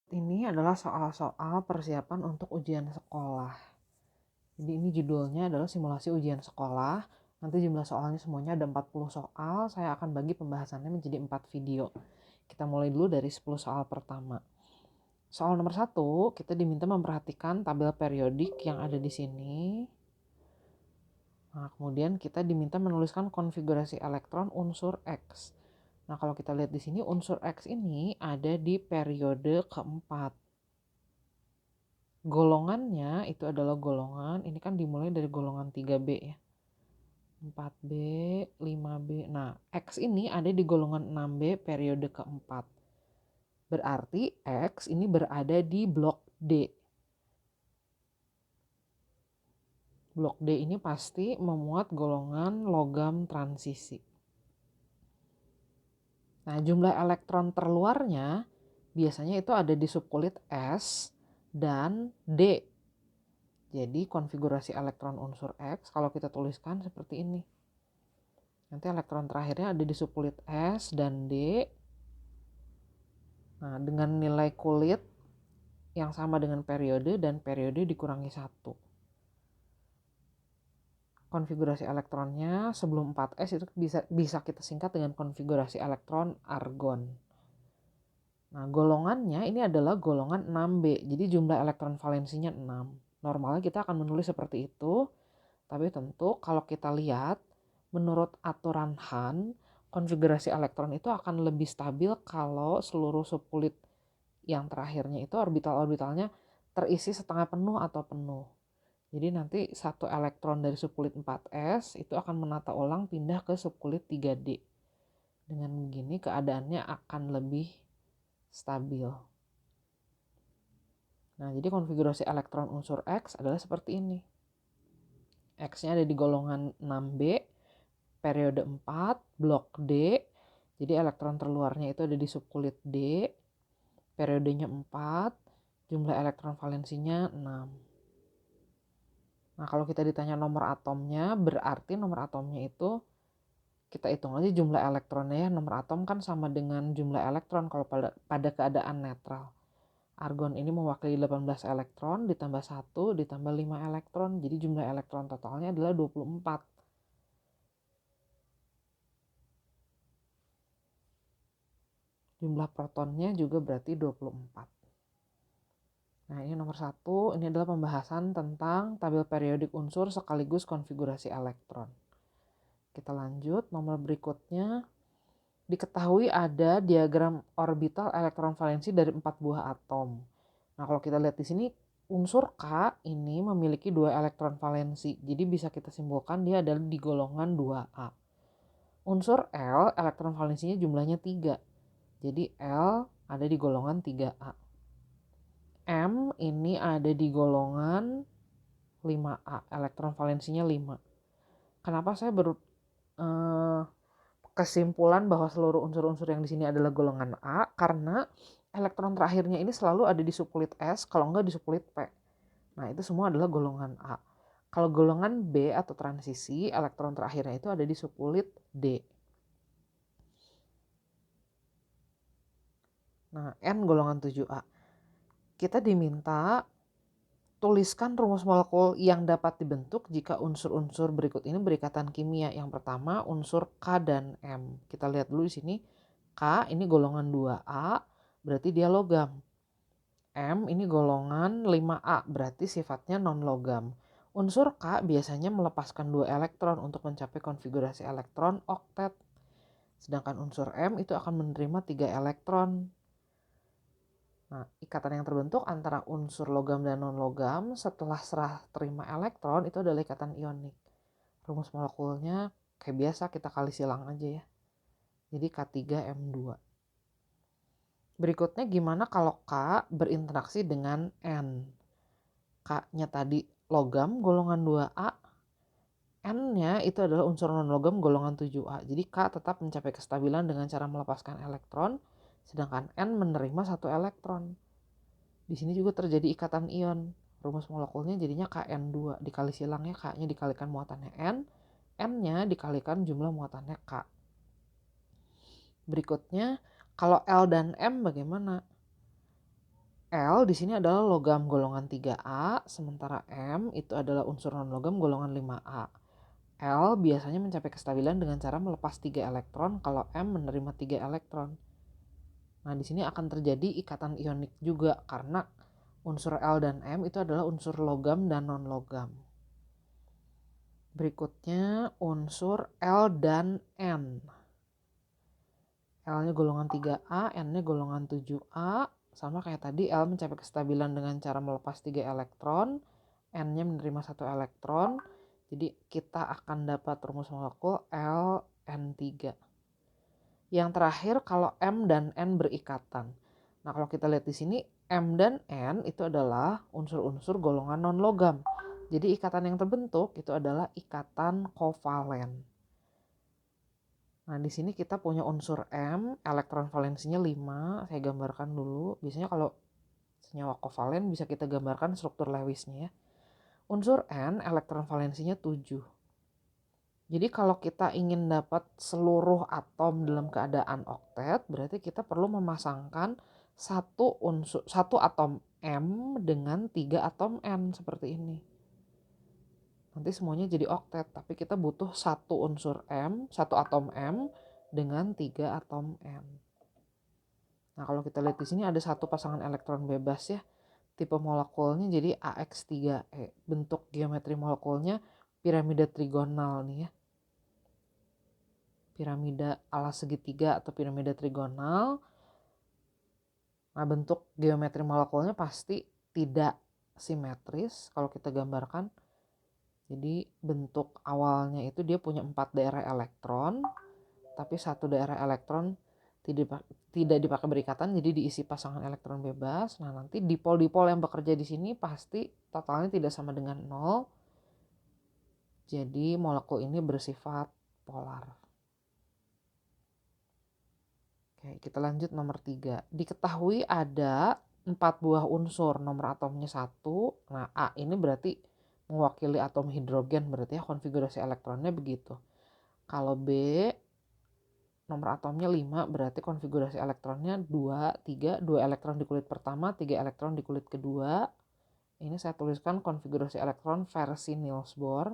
Ini adalah soal-soal persiapan untuk ujian sekolah. Jadi ini judulnya adalah simulasi ujian sekolah. Nanti jumlah soalnya semuanya ada 40 soal. Saya akan bagi pembahasannya menjadi 4 video. Kita mulai dulu dari 10 soal pertama. Soal nomor 1, kita diminta memperhatikan tabel periodik yang ada di sini. Nah, kemudian kita diminta menuliskan konfigurasi elektron unsur X. Nah, kalau kita lihat di sini unsur X ini ada di periode keempat. Golongannya itu adalah golongan, ini kan dimulai dari golongan 3B ya. 4B, 5B. Nah, X ini ada di golongan 6B periode keempat. Berarti X ini berada di blok D. Blok D ini pasti memuat golongan logam transisi. Nah, jumlah elektron terluarnya biasanya itu ada di subkulit S dan D. Jadi konfigurasi elektron unsur X kalau kita tuliskan seperti ini. Nanti elektron terakhirnya ada di subkulit S dan D. Nah, dengan nilai kulit yang sama dengan periode dan periode dikurangi 1. Konfigurasi elektronnya sebelum 4S itu bisa kita singkat dengan konfigurasi elektron argon. Nah, golongannya ini adalah golongan 6B. Jadi jumlah elektron valensinya 6. Normalnya kita akan menulis seperti itu. Tapi tentu kalau kita lihat menurut aturan Hahn, konfigurasi elektron itu akan lebih stabil kalau seluruh subkulit yang terakhirnya itu orbital-orbitalnya terisi setengah penuh atau penuh. Jadi nanti satu elektron dari subkulit 4S itu akan menata ulang pindah ke subkulit 3D. Dengan begini keadaannya akan lebih stabil. Nah, jadi konfigurasi elektron unsur X adalah seperti ini. X-nya ada di golongan 6B, periode 4, blok D. Jadi elektron terluarnya itu ada di subkulit D. Periodenya 4, jumlah elektron valensinya 6. Nah, kalau kita ditanya nomor atomnya, berarti nomor atomnya itu kita hitung aja jumlah elektronnya ya. Nomor atom kan sama dengan jumlah elektron kalau pada keadaan netral. Argon ini mewakili 18 elektron ditambah 1 ditambah 5 elektron. Jadi jumlah elektron totalnya adalah 24. Jumlah protonnya juga berarti 24. Nah, ini nomor 1. Ini adalah pembahasan tentang tabel periodik unsur sekaligus konfigurasi elektron. Kita lanjut, nomor berikutnya. Diketahui ada diagram orbital elektron valensi dari 4 buah atom. Nah, kalau kita lihat di sini unsur K ini memiliki 2 elektron valensi. Jadi bisa kita simpulkan dia adalah di golongan 2A. Unsur L elektron valensinya jumlahnya 3. Jadi L ada di golongan 3A. M ini ada di golongan 5A. Elektron valensinya 5. Kenapa saya kesimpulan bahwa seluruh unsur-unsur yang di sini adalah golongan A? Karena elektron terakhirnya ini selalu ada di subkulit S, kalau enggak di subkulit P. Nah, itu semua adalah golongan A. Kalau golongan B atau transisi, elektron terakhirnya itu ada di subkulit D. Nah, N golongan 7A. Kita diminta tuliskan rumus molekul yang dapat dibentuk jika unsur-unsur berikut ini berikatan kimia. Yang pertama, unsur K dan M. Kita lihat dulu di sini. K ini golongan 2A, berarti dia logam. M ini golongan 5A, berarti sifatnya non-logam. Unsur K biasanya melepaskan 2 elektron untuk mencapai konfigurasi elektron oktet. Sedangkan unsur M itu akan menerima 3 elektron. Nah, ikatan yang terbentuk antara unsur logam dan non-logam setelah serah terima elektron itu adalah ikatan ionik. Rumus molekulnya kayak biasa kita kali silang aja ya. Jadi K3M2. Berikutnya gimana kalau K berinteraksi dengan N? K-nya tadi logam golongan 2A. N-nya itu adalah unsur non-logam golongan 7A. Jadi K tetap mencapai kestabilan dengan cara melepaskan elektron. Sedangkan N menerima 1 elektron. Di sini juga terjadi ikatan ion. Rumus molekulnya jadinya KN2. Dikali silangnya K-nya dikalikan muatannya N. N-nya dikalikan jumlah muatannya K. Berikutnya, kalau L dan M bagaimana? L di sini adalah logam golongan 3A, sementara M itu adalah unsur non-logam golongan 5A. L biasanya mencapai kestabilan dengan cara melepas 3 elektron kalau M menerima 3 elektron. Nah, di sini akan terjadi ikatan ionik juga karena unsur L dan M itu adalah unsur logam dan non-logam. Berikutnya unsur L dan N. L-nya golongan 3A, N-nya golongan 7A. Sama kayak tadi, L mencapai kestabilan dengan cara melepas 3 elektron, N-nya menerima 1 elektron. Jadi kita akan dapat rumus molekul LN3. Yang terakhir kalau M dan N berikatan. Nah, kalau kita lihat di sini M dan N itu adalah unsur-unsur golongan non-logam. Jadi ikatan yang terbentuk itu adalah ikatan kovalen. Nah, di sini kita punya unsur M, elektron valensinya 5. Saya gambarkan dulu. Biasanya kalau senyawa kovalen bisa kita gambarkan struktur Lewisnya ya. Unsur N, elektron valensinya 7. Jadi kalau kita ingin dapat seluruh atom dalam keadaan oktet, berarti kita perlu memasangkan satu atom M dengan 3 atom N seperti ini. Nanti semuanya jadi oktet, tapi kita butuh satu unsur M, satu atom M dengan 3 atom N. Nah, kalau kita lihat di sini ada satu pasangan elektron bebas ya. Tipe molekulnya jadi AX3E. Bentuk geometri molekulnya piramida trigonal nih ya. Piramida ala segitiga atau piramida trigonal. Nah, bentuk geometri molekulnya pasti tidak simetris kalau kita gambarkan. Jadi bentuk awalnya itu dia punya 4 daerah elektron, tapi satu daerah elektron tidak dipakai berikatan, jadi diisi pasangan elektron bebas. Nah, nanti dipol-dipol yang bekerja di sini pasti totalnya tidak sama dengan 0. Jadi molekul ini bersifat polar. Oke, kita lanjut nomor 3. Diketahui ada 4 buah unsur, nomor atomnya 1. Nah, A ini berarti mewakili atom hidrogen, berarti ya konfigurasi elektronnya begitu. Kalau B nomor atomnya 5, berarti konfigurasi elektronnya 2, 3, 2 elektron di kulit pertama, 3 elektron di kulit kedua. Ini saya tuliskan konfigurasi elektron versi Niels Bohr.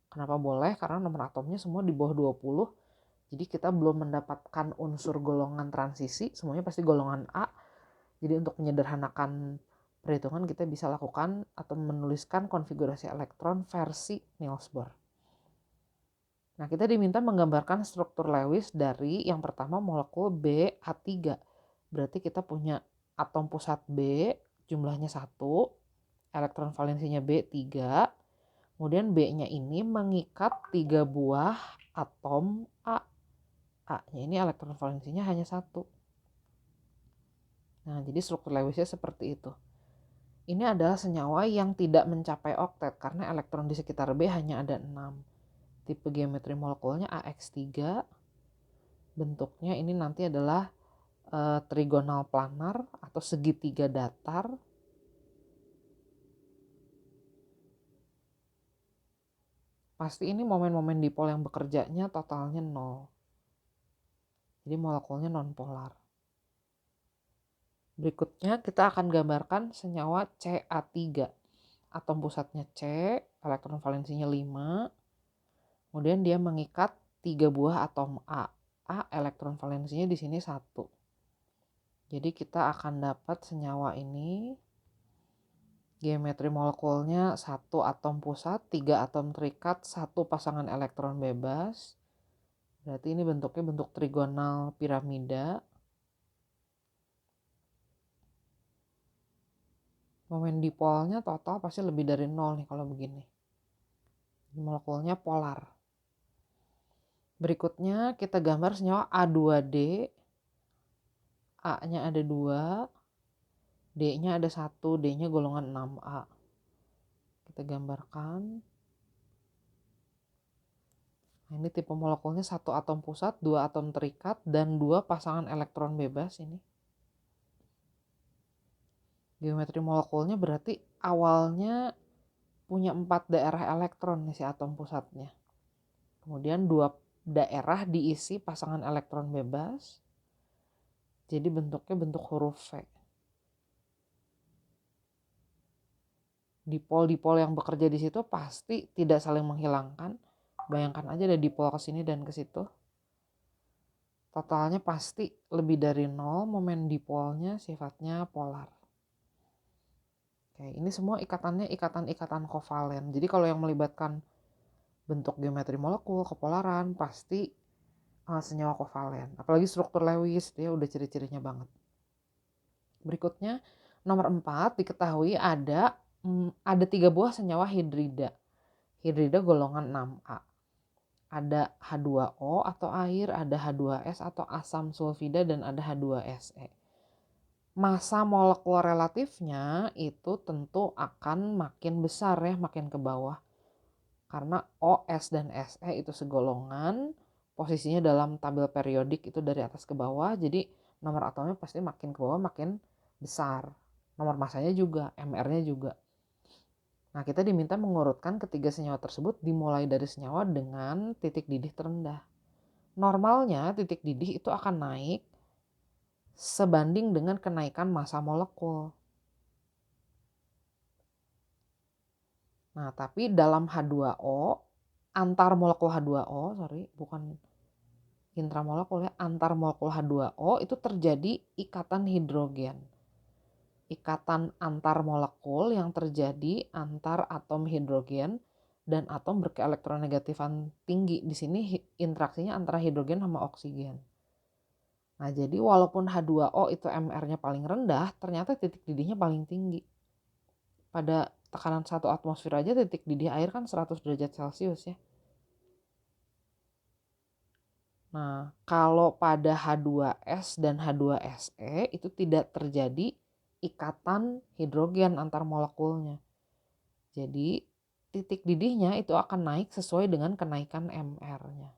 Kenapa boleh? Karena nomor atomnya semua di bawah 20. Jadi kita belum mendapatkan unsur golongan transisi, semuanya pasti golongan A. Jadi untuk menyederhanakan perhitungan kita bisa lakukan atau menuliskan konfigurasi elektron versi Niels Bohr. Nah, kita diminta menggambarkan struktur Lewis dari yang pertama molekul BA3. Berarti kita punya atom pusat B, jumlahnya 1, elektron valensinya B3. Kemudian B-nya ini mengikat 3 buah atom A. A-nya ini elektron valensinya hanya 1. Nah, jadi struktur Lewisnya seperti itu. Ini adalah senyawa yang tidak mencapai oktet karena elektron di sekitar B hanya ada 6. Tipe geometri molekulnya AX3. Bentuknya ini nanti adalah trigonal planar atau segitiga datar. Pasti ini momen-momen dipol yang bekerjanya totalnya 0. Jadi molekulnya nonpolar. Berikutnya kita akan gambarkan senyawa Ca3. Atom pusatnya C, elektron valensinya 5. Kemudian dia mengikat 3 buah atom A. A elektron valensinya di sini 1. Jadi kita akan dapat senyawa ini geometri molekulnya 1 atom pusat, 3 atom terikat, 1 pasangan elektron bebas. Berarti ini bentuknya bentuk trigonal piramida. Momen dipolnya total pasti lebih dari 0 nih kalau begini. Molekulnya polar. Berikutnya kita gambar senyawa A2D. A-nya ada 2, D-nya ada 1, D-nya golongan 6A. Kita gambarkan. Nah, ini tipe molekulnya 1 atom pusat, 2 atom terikat, dan 2 pasangan elektron bebas ini. Geometri molekulnya berarti awalnya punya 4 daerah elektron nih si atom pusatnya. Kemudian 2 daerah diisi pasangan elektron bebas. Jadi bentuknya bentuk huruf V. Dipol-dipol yang bekerja di situ pasti tidak saling menghilangkan. Bayangkan aja ada dipol ke sini dan ke situ. Totalnya pasti lebih dari 0, momen dipolnya sifatnya polar. Oke, ini semua ikatannya ikatan-ikatan kovalen. Jadi kalau yang melibatkan bentuk geometri molekul, kepolaran, pasti senyawa kovalen. Apalagi struktur Lewis, dia udah ciri-cirinya banget. Berikutnya, nomor 4 diketahui ada 3 buah senyawa hidrida. Hidrida golongan 6A. Ada H2O atau air, ada H2S atau asam sulfida, dan ada H2SE. Massa molekul relatifnya itu tentu akan makin besar ya, makin ke bawah. Karena OS dan SE itu segolongan, posisinya dalam tabel periodik itu dari atas ke bawah, jadi nomor atomnya pasti makin ke bawah makin besar. Nomor massanya juga, MR-nya juga. Nah, kita diminta mengurutkan ketiga senyawa tersebut dimulai dari senyawa dengan titik didih terendah. Normalnya titik didih itu akan naik sebanding dengan kenaikan massa molekul. Nah, tapi dalam H2O, antar molekul H2O, bukan intramolekul ya, antar molekul H2O itu terjadi ikatan hidrogen. Ikatan antar molekul yang terjadi antar atom hidrogen dan atom berkeelektronegatifan tinggi. Di sini interaksinya antara hidrogen sama oksigen. Nah, jadi walaupun H2O itu MR-nya paling rendah, ternyata titik didihnya paling tinggi. Pada tekanan 1 atmosfer aja titik didih air kan 100 derajat Celcius ya. Nah, kalau pada H2S dan H2SE itu tidak terjadi ikatan hidrogen antar molekulnya. Jadi titik didihnya itu akan naik sesuai dengan kenaikan MR-nya.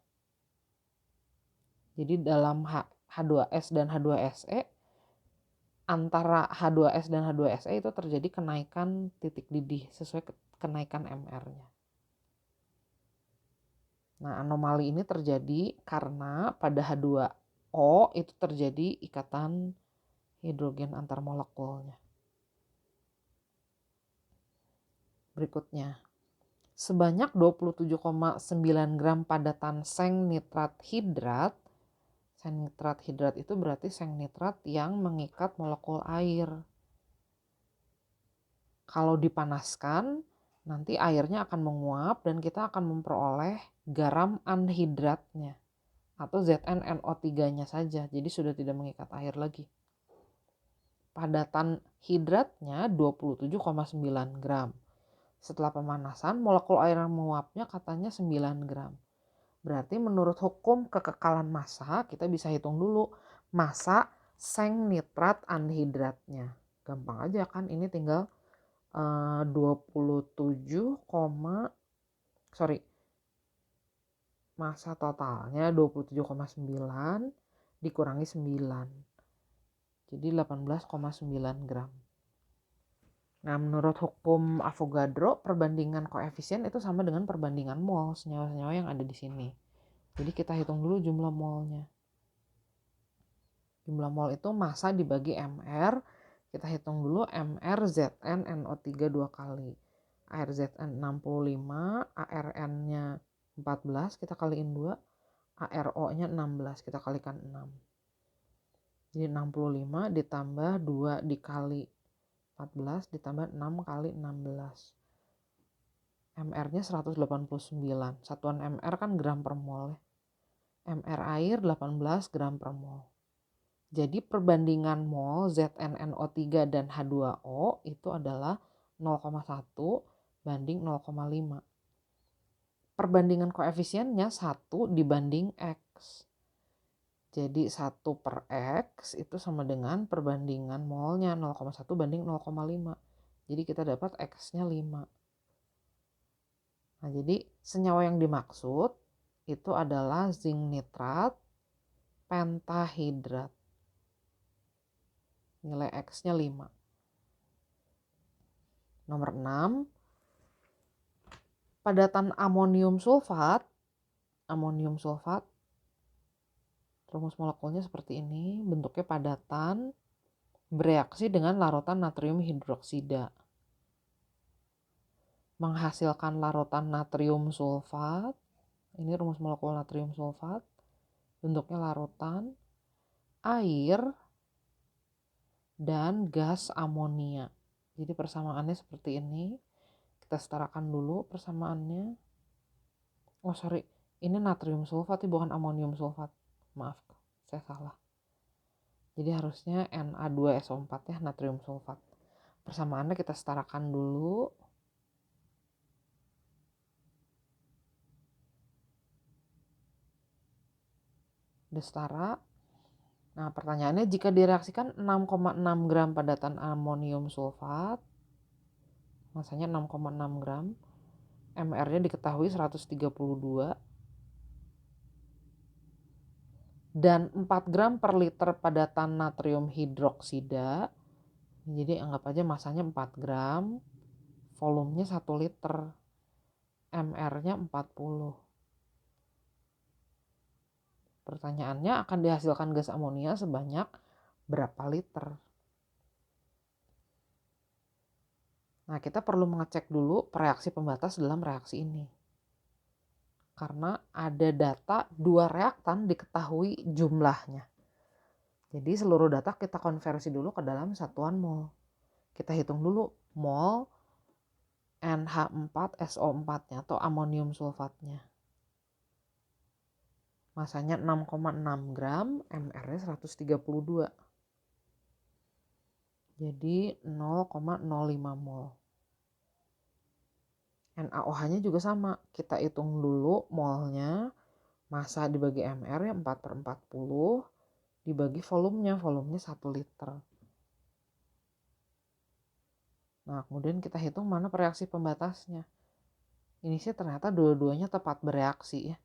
Jadi dalam H2S dan H2SE, antara H2S dan H2SE itu terjadi kenaikan titik didih sesuai kenaikan MR-nya. Nah, anomali ini terjadi karena pada H2O itu terjadi ikatan hidrogen antar molekulnya. Berikutnya, sebanyak 27,9 gram padatan seng nitrat hidrat. Seng nitrat hidrat itu berarti seng nitrat yang mengikat molekul air. Kalau dipanaskan, nanti airnya akan menguap dan kita akan memperoleh garam anhidratnya atau ZnNO3-nya saja. Jadi sudah tidak mengikat air lagi. Padatan hidratnya 27,9 gram. Setelah pemanasan, molekul air yang menguapnya katanya 9 gram. Berarti menurut hukum kekekalan massa, kita bisa hitung dulu massa seng nitrat anhidratnya. Gampang aja kan, ini tinggal 27, massa totalnya 27,9 dikurangi 9. Jadi 18,9 gram. Nah, menurut hukum Avogadro, perbandingan koefisien itu sama dengan perbandingan mol senyawa-senyawa yang ada di sini. Jadi kita hitung dulu jumlah molnya. Jumlah mol itu massa dibagi MR. Kita hitung dulu MR Zn NO3 2 kali. Air Zn 65, ARN-nya 14, kita kaliin 2. ARO-nya 16, kita kalikan 6. Jadi 65 ditambah 2 dikali 14 ditambah 6 kali 16. MR-nya 189. Satuan MR kan gram per mol ya. MR air 18 gram per mol. Jadi perbandingan mol ZnNO3 dan H2O itu adalah 0,1 banding 0,5. Perbandingan koefisiennya 1 dibanding X. Jadi 1 per X itu sama dengan perbandingan molnya 0,1 banding 0,5. Jadi kita dapat X-nya 5. Nah, jadi senyawa yang dimaksud itu adalah zinc nitrat pentahidrat. Nilai X-nya 5. Nomor 6. Padatan amonium sulfat. Amonium sulfat. Rumus molekulnya seperti ini. Bentuknya padatan. Bereaksi dengan larutan natrium hidroksida. menghasilkan larutan natrium sulfat. Ini rumus molekul natrium sulfat, bentuknya larutan, air, dan gas amonia. Jadi persamaannya seperti ini. Kita setarakan dulu persamaannya. Oh sorry, ini natrium sulfat bukan amonium sulfat. Maaf, saya salah. Jadi harusnya Na2SO4 ya, natrium sulfat. Persamaannya kita setarakan dulu. Udah setara. Nah pertanyaannya, jika direaksikan 6,6 gram padatan amonium sulfat, masanya 6,6 gram, MR-nya diketahui 132, dan 4 gram per liter padatan natrium hidroksida, jadi anggap aja masanya 4 gram, volumenya 1 liter, MR-nya 40. Pertanyaannya, akan dihasilkan gas amonia sebanyak berapa liter? Nah, kita perlu mengecek dulu reaksi pembatas dalam reaksi ini. Karena ada data 2 reaktan diketahui jumlahnya. Jadi seluruh data kita konversi dulu ke dalam satuan mol. Kita hitung dulu mol NH4SO4-nya atau amonium sulfatnya. Masanya 6,6 gram, MR-nya 132. Jadi 0,05 mol. NaOH-nya juga sama. Kita hitung dulu molnya, massa dibagi MR ya 4/40, dibagi volumenya 1 liter. Nah, kemudian kita hitung mana reaksi pembatasnya. Ini sih ternyata dua-duanya tepat bereaksi ya.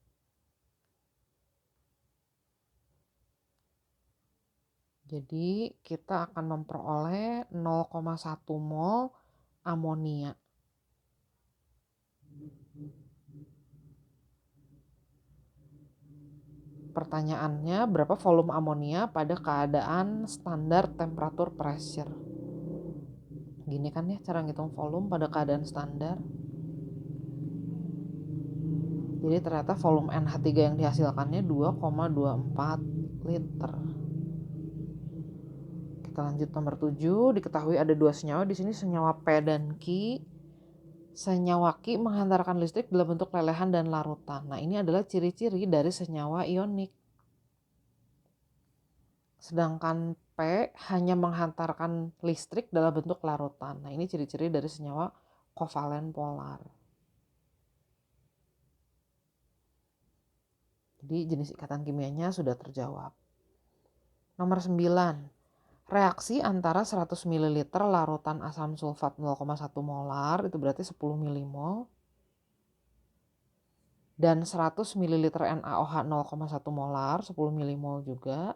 Jadi kita akan memperoleh 0,1 mol amonia. Pertanyaannya, berapa volume amonia pada keadaan standar temperatur pressure? Gini kan ya cara ngitung volume pada keadaan standar. Jadi ternyata volume NH3 yang dihasilkannya 2,24 liter. Kita lanjut nomor 7. Diketahui ada 2 senyawa di sini, senyawa P dan Q. Senyawa Q menghantarkan listrik dalam bentuk lelehan dan larutan. Nah, ini adalah ciri-ciri dari senyawa ionik. Sedangkan P hanya menghantarkan listrik dalam bentuk larutan. Nah, ini ciri-ciri dari senyawa kovalen polar. Jadi jenis ikatan kimianya sudah terjawab. Nomor 9. Reaksi antara 100 ml larutan asam sulfat 0,1 molar, itu berarti 10 milimol, dan 100 ml NaOH 0,1 molar, 10 milimol juga,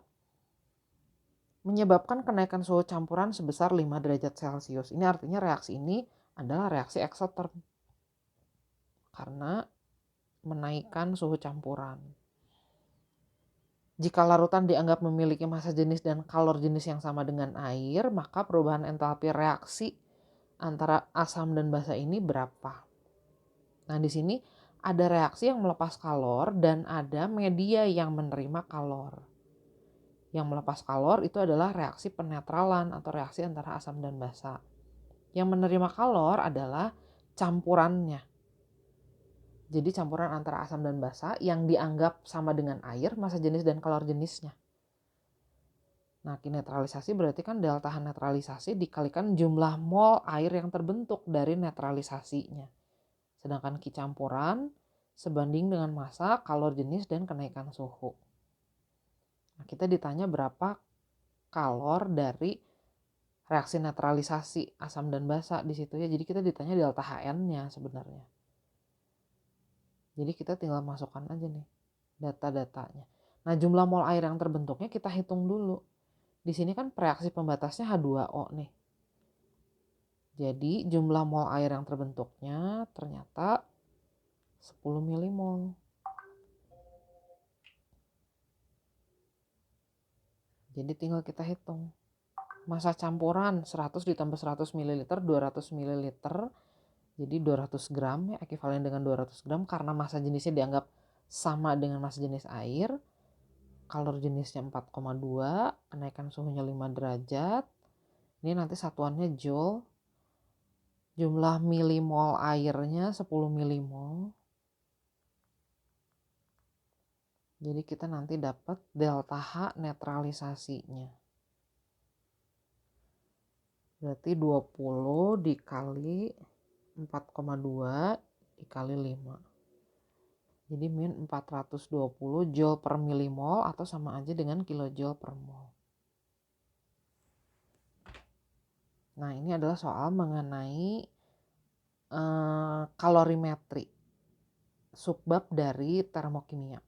menyebabkan kenaikan suhu campuran sebesar 5 derajat Celcius. Ini artinya reaksi ini adalah reaksi eksoterm karena menaikkan suhu campuran. Jika larutan dianggap memiliki massa jenis dan kalor jenis yang sama dengan air, maka perubahan entalpi reaksi antara asam dan basa ini berapa? Nah, di sini ada reaksi yang melepas kalor dan ada media yang menerima kalor. Yang melepas kalor itu adalah reaksi penetralan atau reaksi antara asam dan basa. Yang menerima kalor adalah campurannya. Jadi campuran antara asam dan basa yang dianggap sama dengan air, massa jenis dan kalor jenisnya. Nah, Q netralisasi berarti kan delta H netralisasi dikalikan jumlah mol air yang terbentuk dari netralisasinya. Sedangkan Q campuran sebanding dengan massa, kalor jenis, dan kenaikan suhu. Nah, kita ditanya berapa kalor dari reaksi netralisasi asam dan basa di situ ya. Jadi kita ditanya delta HN-nya sebenarnya. Jadi kita tinggal masukkan aja nih data-datanya. Nah, jumlah mol air yang terbentuknya kita hitung dulu. Di sini kan reaksi pembatasnya H2O nih. Jadi jumlah mol air yang terbentuknya ternyata 10 milimol. Jadi tinggal kita hitung. Massa campuran 100 ditambah 100 ml, 200 ml. Jadi 200 gram ya ekivalen dengan 200 gram karena massa jenisnya dianggap sama dengan massa jenis air. Kalor jenisnya 4,2, kenaikan suhunya 5 derajat. Ini nanti satuannya joule. Jumlah milimol airnya 10 milimol. Jadi kita nanti dapat delta H netralisasinya. Berarti 20 dikali 4,2 dikali 5. Jadi min 420 joule per milimol atau sama aja dengan kilojoule per mol. Nah, ini adalah soal mengenai kalorimetri, subbab dari termokimia.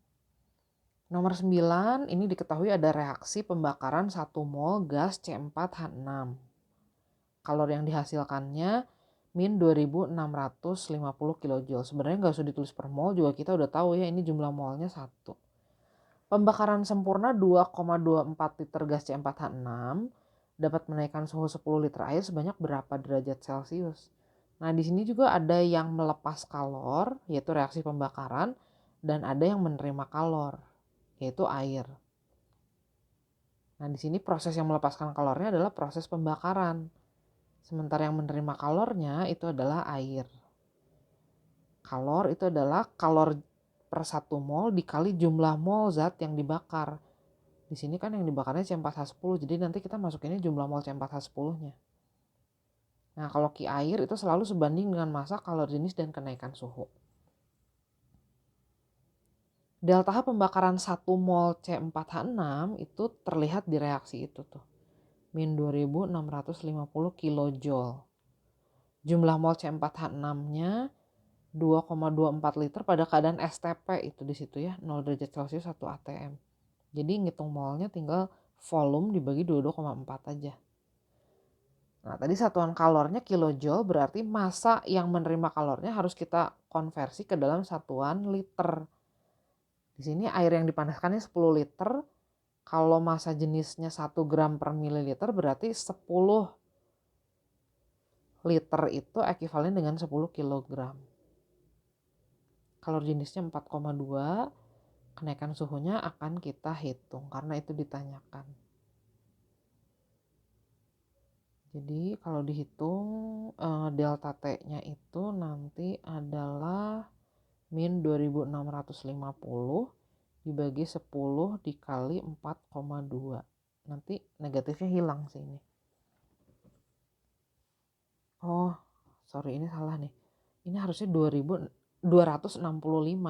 Nomor 9, ini diketahui ada reaksi pembakaran 1 mol gas C4H6. Kalori yang dihasilkannya min 2650 kJ. Sebenarnya nggak usah ditulis per mol juga kita udah tahu ya ini jumlah molnya 1. Pembakaran sempurna 2,24 liter gas C4H6 dapat menaikkan suhu 10 liter air sebanyak berapa derajat Celcius. Nah, di sini juga ada yang melepas kalor, yaitu reaksi pembakaran, dan ada yang menerima kalor, yaitu air. Nah, di sini proses yang melepaskan kalornya adalah proses pembakaran. Sementara yang menerima kalornya itu adalah air. Kalor itu adalah kalor per 1 mol dikali jumlah mol zat yang dibakar. Di sini kan yang dibakarnya C4H10, jadi nanti kita masukinnya jumlah mol C4H10-nya. Nah, kalau Ki air itu selalu sebanding dengan massa, kalor jenis, dan kenaikan suhu. Delta H pembakaran 1 mol C4H6 itu terlihat di reaksi itu tuh. Min 2650 kilojoule. Jumlah mol C4H6-nya 2,24 liter pada keadaan STP itu di situ ya, 0 derajat Celcius 1 atm. Jadi ngitung molnya tinggal volume dibagi 22,4 aja. Nah, tadi satuan kalornya kilojoule, berarti massa yang menerima kalornya harus kita konversi ke dalam satuan liter. Di sini air yang dipanaskannya 10 liter. Kalau massa jenisnya 1 gram per mililiter berarti 10 liter itu ekivalen dengan 10 kilogram. Kalor jenisnya 4,2, kenaikan suhunya akan kita hitung karena itu ditanyakan. Jadi kalau dihitung delta T-nya itu nanti adalah min 2650 dibagi 10 dikali 4,2. Nanti negatifnya hilang sih ini. Oh, sorry ini salah nih. Ini harusnya 265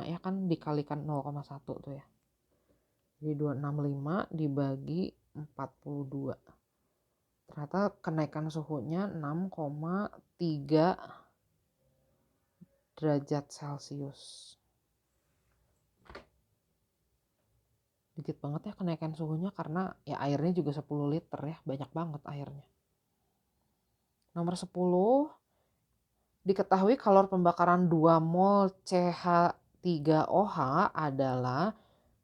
ya kan dikalikan 0,1 tuh ya. Jadi 265 dibagi 42. Ternyata kenaikan suhunya 6,3 derajat Celcius. Dikit banget ya kenaikan suhunya karena ya airnya juga 10 liter ya, banyak banget airnya. Nomor 10, diketahui kalor pembakaran 2 mol CH3OH adalah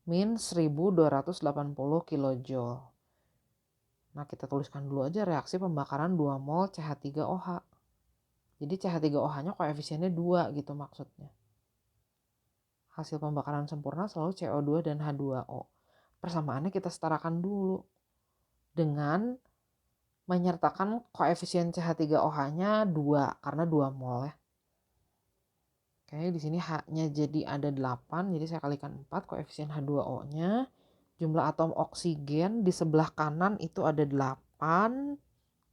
min 1280 kilojoule. Nah, kita tuliskan dulu aja reaksi pembakaran 2 mol CH3OH. Jadi CH3OH-nya koefisiennya 2 gitu maksudnya. Hasil pembakaran sempurna selalu CO2 dan H2O. Persamaannya kita setarakan dulu dengan menyertakan koefisien CH3OH-nya 2 karena 2 mol ya. Oke, di sini H-nya jadi ada 8, jadi saya kalikan 4 koefisien H2O-nya. Jumlah atom oksigen di sebelah kanan itu ada 8,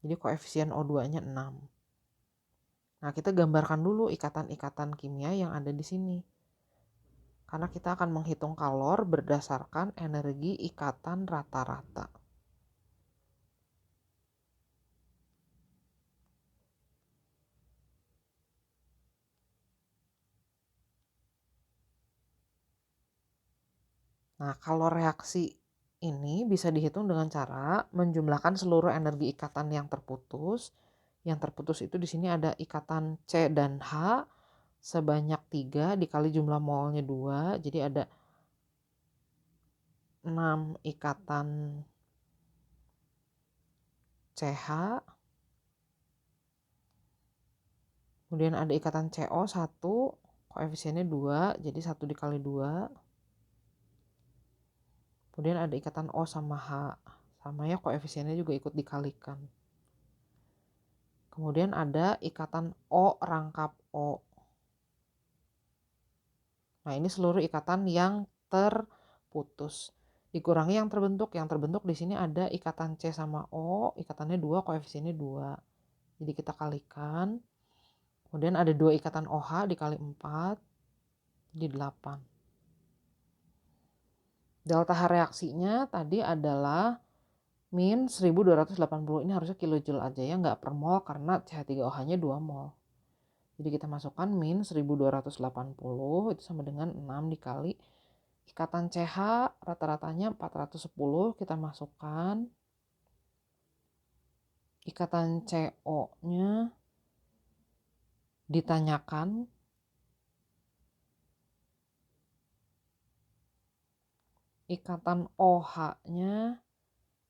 jadi koefisien O2-nya 6. Nah, kita gambarkan dulu ikatan-ikatan kimia yang ada di sini. Karena kita akan menghitung kalor berdasarkan energi ikatan rata-rata. Nah, kalau reaksi ini bisa dihitung dengan cara menjumlahkan seluruh energi ikatan yang terputus. Yang terputus itu di sini ada ikatan C dan H sebanyak 3 dikali jumlah molnya 2. Jadi ada 6 ikatan CH Kemudian ada ikatan CO 1, koefisiennya 2, jadi 1 dikali 2. Kemudian ada ikatan O sama H, sama ya koefisiennya juga ikut dikalikan. Kemudian ada ikatan O rangkap O. Nah, ini seluruh ikatan yang terputus. Dikurangi yang terbentuk. Yang terbentuk di sini ada ikatan C sama O, ikatannya 2, koefisiennya 2. Jadi kita kalikan. Kemudian ada 2 ikatan OH dikali 4, jadi 8. Delta H reaksinya tadi adalah min 1280. Ini harusnya kilojoule aja ya, nggak per mol karena CH3OH-nya 2 mol. Jadi kita masukkan min 1280 itu sama dengan 6 dikali ikatan CH rata-ratanya 410, kita masukkan. Ikatan CO-nya ditanyakan. Ikatan OH-nya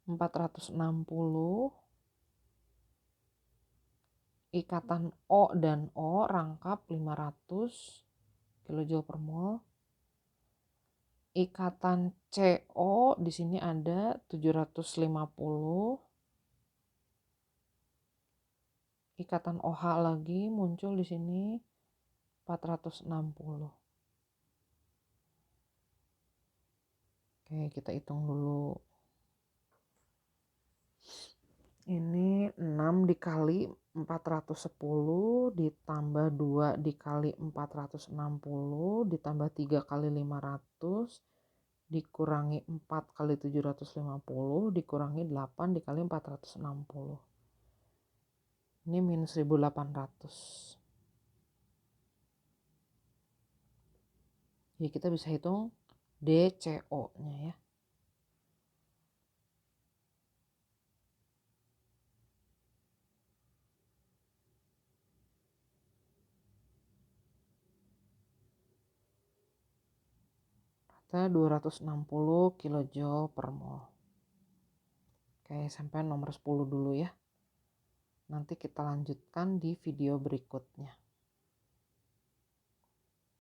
460. Ikatan O dan O rangkap 500 kilojoule per mol. Ikatan CO di sini ada 750. Ikatan OH lagi muncul di sini 460. Oke, kita hitung dulu. Ini 6 dikali 410 ditambah 2 dikali 460 ditambah 3 kali 500 dikurangi 4 kali 750 dikurangi 8 dikali 460. Ini min 1800. Jadi kita bisa hitung DCO-nya ya. Rata 260 kilojoule per mol. Oke, sampai nomor 10 dulu ya. Nanti kita lanjutkan di video berikutnya.